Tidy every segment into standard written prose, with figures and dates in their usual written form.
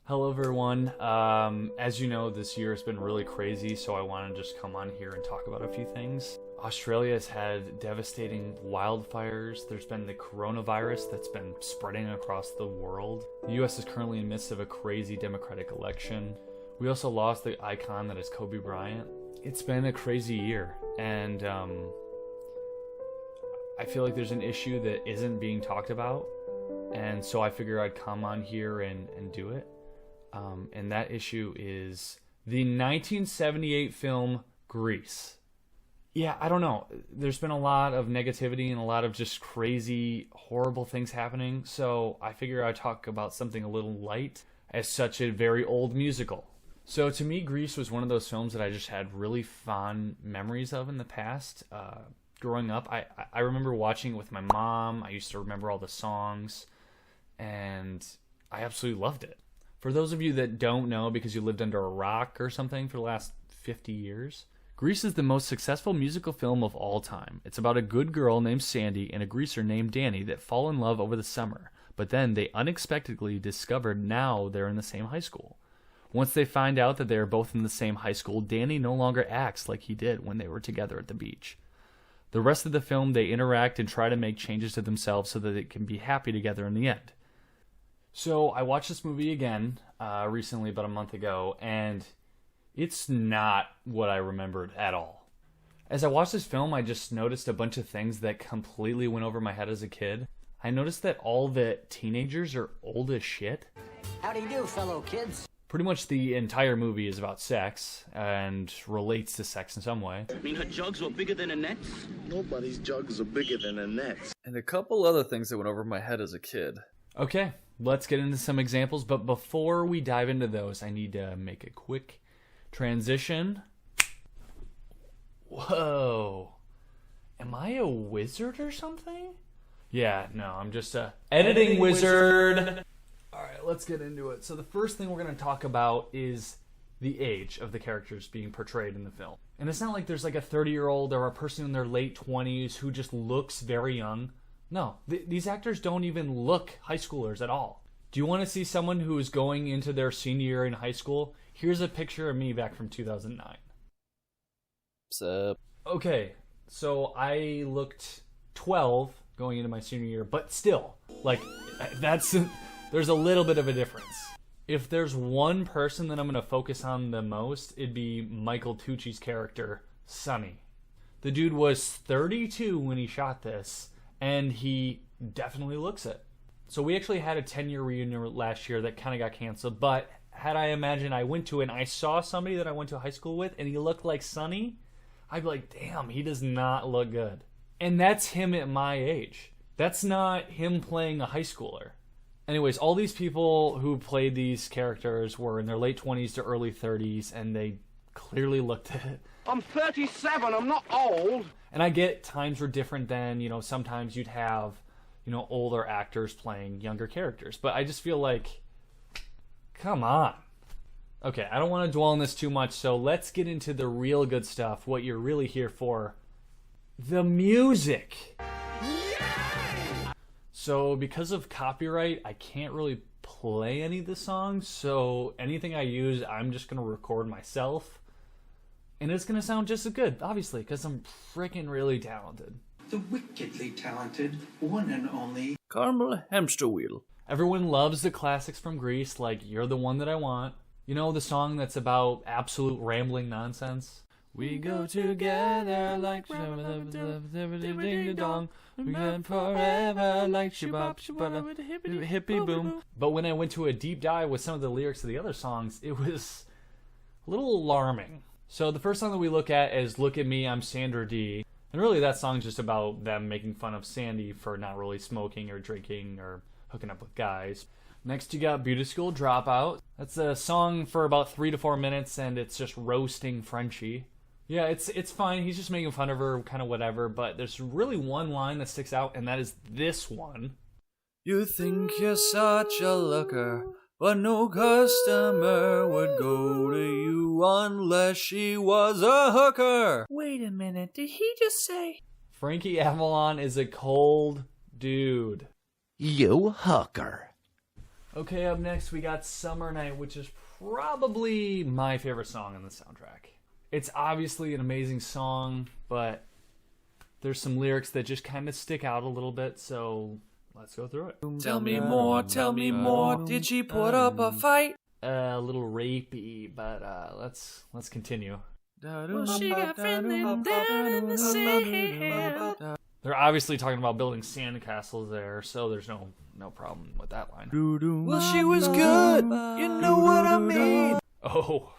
Hello everyone. As you know, this year has been really crazy, so I want to just come on here and talk about a few things. Australia has had devastating wildfires. There's been the coronavirus that's been spreading across the world. The US is currently in the midst of a crazy democratic election. We also lost the icon that is Kobe Bryant. It's been a crazy year, and I feel like there's an issue that isn't being talked about, and so I figure I'd come on here and do it. And that issue is the 1978 film Grease. Yeah, I don't know. There's been a lot of negativity and a lot of just crazy, horrible things happening, so I figure I'd talk about something a little light as such a very old musical. So to me, Grease was one of those films that I just had really fond memories of in the past. Growing up, I remember watching it with my mom. I used to remember all the songs, and I absolutely loved it. For those of you that don't know, because you lived under a rock or something for the last 50 years, Grease is the most successful musical film of all time. It's about a good girl named Sandy and a greaser named Danny that fall in love over the summer, but then they unexpectedly discovered now they're in the same high school. Once they find out that they are both in the same high school, Danny no longer acts like he did when they were together at the beach. The rest of the film, they interact and try to make changes to themselves so that they can be happy together in the end. So I watched this movie again recently, about a month ago, and it's not what I remembered at all. As I watched this film, I just noticed a bunch of things that completely went over my head as a kid. I noticed that all the teenagers are old as shit. How do you do, fellow kids? Pretty much the entire movie is about sex and relates to sex in some way. I mean, her jugs were bigger than a net? Nobody's jugs are bigger than a net. And a couple other things that went over my head as a kid. Okay, let's get into some examples, but before we dive into those, I need to make a quick transition. Whoa. Am I a wizard or something? Yeah, no, I'm just a editing wizard. Alright, let's get into it. So the first thing we're going to talk about is the age of the characters being portrayed in the film. And it's not like there's like a 30-year-old or a person in their late 20s who just looks very young. No, these actors don't even look high schoolers at all. Do you want to see someone who is going into their senior year in high school? Here's a picture of me back from 2009. What's up? Okay, so I looked 12 going into my senior year, but still, like, there's a little bit of a difference. If there's one person that I'm going to focus on the most, it'd be Michael Tucci's character, Sonny. The dude was 32 when he shot this, and he definitely looks it. So we actually had a 10-year reunion last year that kind of got canceled, but had I imagined I went to it and I saw somebody that I went to high school with and he looked like Sonny, I'd be like, damn, he does not look good. And that's him at my age. That's not him playing a high schooler. Anyways, all these people who played these characters were in their late 20s to early 30s, and they clearly looked it. I'm 37, I'm not old. And I get times were different then, sometimes you'd have, older actors playing younger characters. But I just feel like, come on. Okay, I don't want to dwell on this too much, so let's get into the real good stuff, what you're really here for. The music. So because of copyright, I can't really play any of the songs, so anything I use, I'm just going to record myself. And it's going to sound just as good, obviously, because I'm freaking really talented. The wickedly talented, one and only Caramel Hamster Wheel. Everyone loves the classics from Grease, like You're the One That I Want. You know, the song that's about absolute rambling nonsense? We go together like ding-dong. We got forever like shabab shababa hippie boom. But when I went to a deep dive with some of the lyrics of the other songs, it was a little alarming. So the first song that we look at is Look at Me, I'm Sandra D. And really that song's just about them making fun of Sandy for not really smoking or drinking or hooking up with guys. Next you got Beauty School Dropout. That's a song for about 3 to 4 minutes and it's just roasting Frenchie. Yeah, it's fine. He's just making fun of her, kind of whatever. But there's really one line that sticks out, and that is this one. You think you're such a looker, but no customer would go to you unless she was a hooker. Wait a minute, did he just say? Frankie Avalon is a cold dude. You hooker. Okay, up next we got Summer Night, which is probably my favorite song in the soundtrack. It's obviously an amazing song, but there's some lyrics that just kind of stick out a little bit, so let's go through it. Tell me more, tell me more. Did she put up a fight? A little rapey, but let's continue. Well, she got friendly down in the sand. They're obviously talking about building sandcastles there, so there's no problem with that line. Well, she was good. You know what I mean. Oh,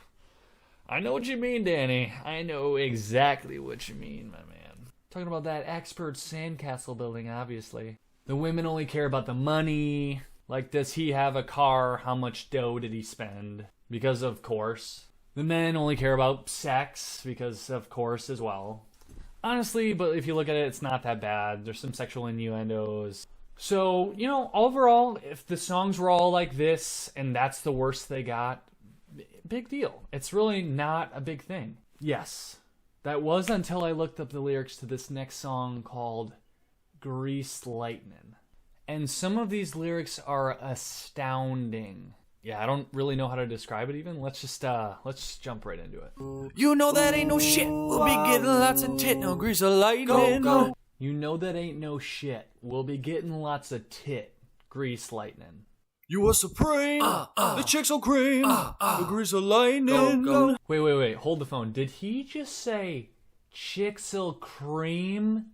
I know what you mean, Danny. I know exactly what you mean, my man. Talking about that expert sandcastle building, obviously. The women only care about the money. Like, does he have a car? How much dough did he spend? Because, of course. The men only care about sex, because, of course, as well. Honestly, but if you look at it, it's not that bad. There's some sexual innuendos. So, you know, overall, if the songs were all like this, and that's the worst they got, big deal. It's really not a big thing. Yes, that was until I looked up the lyrics to this next song called Greased Lightnin'. And some of these lyrics are astounding. Yeah, I don't really know how to describe it even. Let's just jump right into it. You know that ain't no shit. We'll be getting lots of tit, no grease of lightning. Go. You know that ain't no shit. We'll be getting lots of tit, grease lightning. You are supreme. The chicks will cream. The grease of lightning. Go. Wait. Hold the phone. Did he just say chicks'll cream?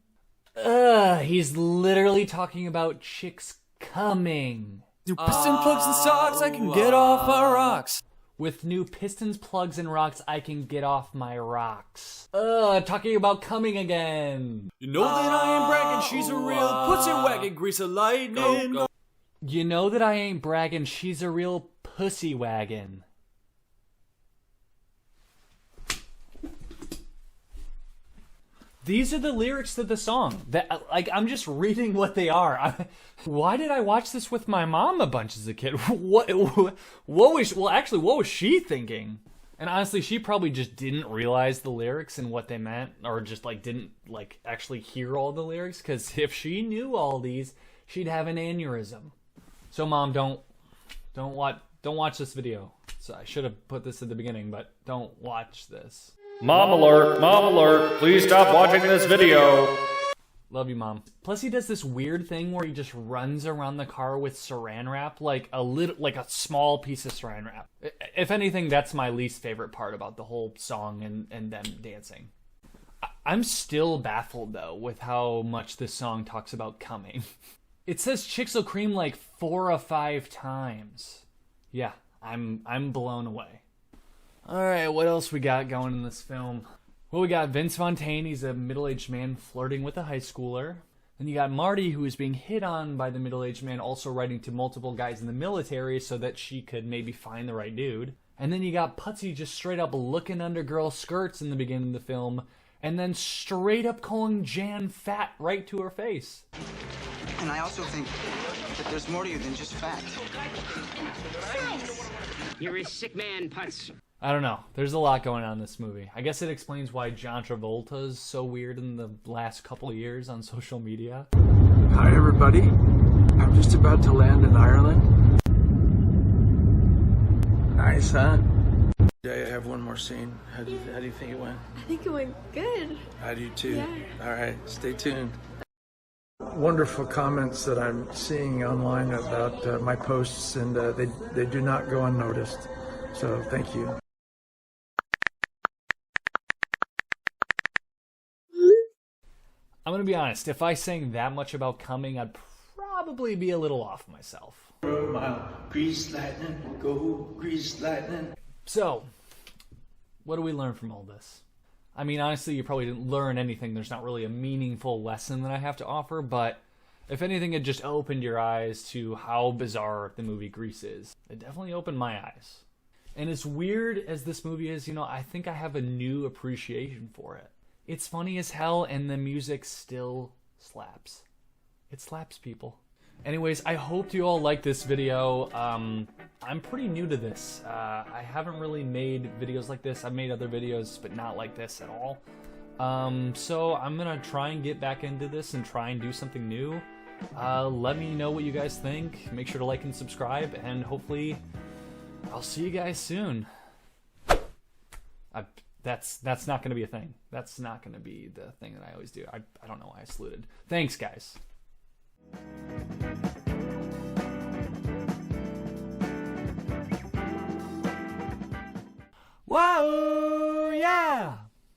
He's literally talking about chicks coming. New piston plugs and socks, I can get off my rocks. With new pistons, plugs, and rocks, I can get off my rocks. Talking about coming again. You know that I ain't bragging, she's a real pussy wagon, grease of lightning. Go. You know that I ain't bragging, she's a real pussy wagon. These are the lyrics to the song. That, like, I'm just reading what they are. Why did I watch this with my mom a bunch as a kid? What was she thinking? And honestly, she probably just didn't realize the lyrics and what they meant, or just like didn't like actually hear all the lyrics. Because if she knew all these, she'd have an aneurysm. So, Mom, don't watch this video. So I should have put this at the beginning, but don't watch this. Mom alert, please stop watching this video. Love you, Mom. Plus, he does this weird thing where he just runs around the car with saran wrap, like a small piece of saran wrap. If anything, that's my least favorite part about the whole song and them dancing. I'm still baffled, though, with how much this song talks about coming. It says chicks'll cream like 4 or 5 times. Yeah, I'm blown away. Alright, what else we got going in this film? Well, we got Vince Vaughn. He's a middle-aged man flirting with a high schooler. Then you got Marty, who is being hit on by the middle-aged man, also writing to multiple guys in the military so that she could maybe find the right dude. And then you got Putsy just straight up looking under girls' skirts in the beginning of the film, and then straight up calling Jan fat right to her face. And I also think that there's more to you than just fat. You're a sick man, Putz. I don't know. There's a lot going on in this movie. I guess it explains why John Travolta's so weird in the last couple of years on social media. Hi, everybody. I'm just about to land in Ireland. Nice, huh? Yeah, I have one more scene. How do you think it went? I think it went good. I do too. Yeah. All right, stay tuned. Wonderful comments that I'm seeing online about my posts, and they do not go unnoticed. So thank you. I'm gonna be honest, if I sang that much about coming, I'd probably be a little off myself. Grease lightning, go grease lightning. So, what do we learn from all this? I mean, honestly, you probably didn't learn anything. There's not really a meaningful lesson that I have to offer, but if anything, it just opened your eyes to how bizarre the movie Grease is. It definitely opened my eyes. And as weird as this movie is, you know, I think I have a new appreciation for it. It's funny as hell, and the music still slaps. It slaps, people. Anyways, I hope you all like this video. I'm pretty new to this. I haven't really made videos like this. I've made other videos, but not like this at all. So I'm gonna try and get back into this and try and do something new. Let me know what you guys think. Make sure to like and subscribe, and hopefully I'll see you guys soon. That's not going to be a thing. That's not going to be the thing that I always do. I don't know why I saluted. Thanks, guys. Whoa, yeah!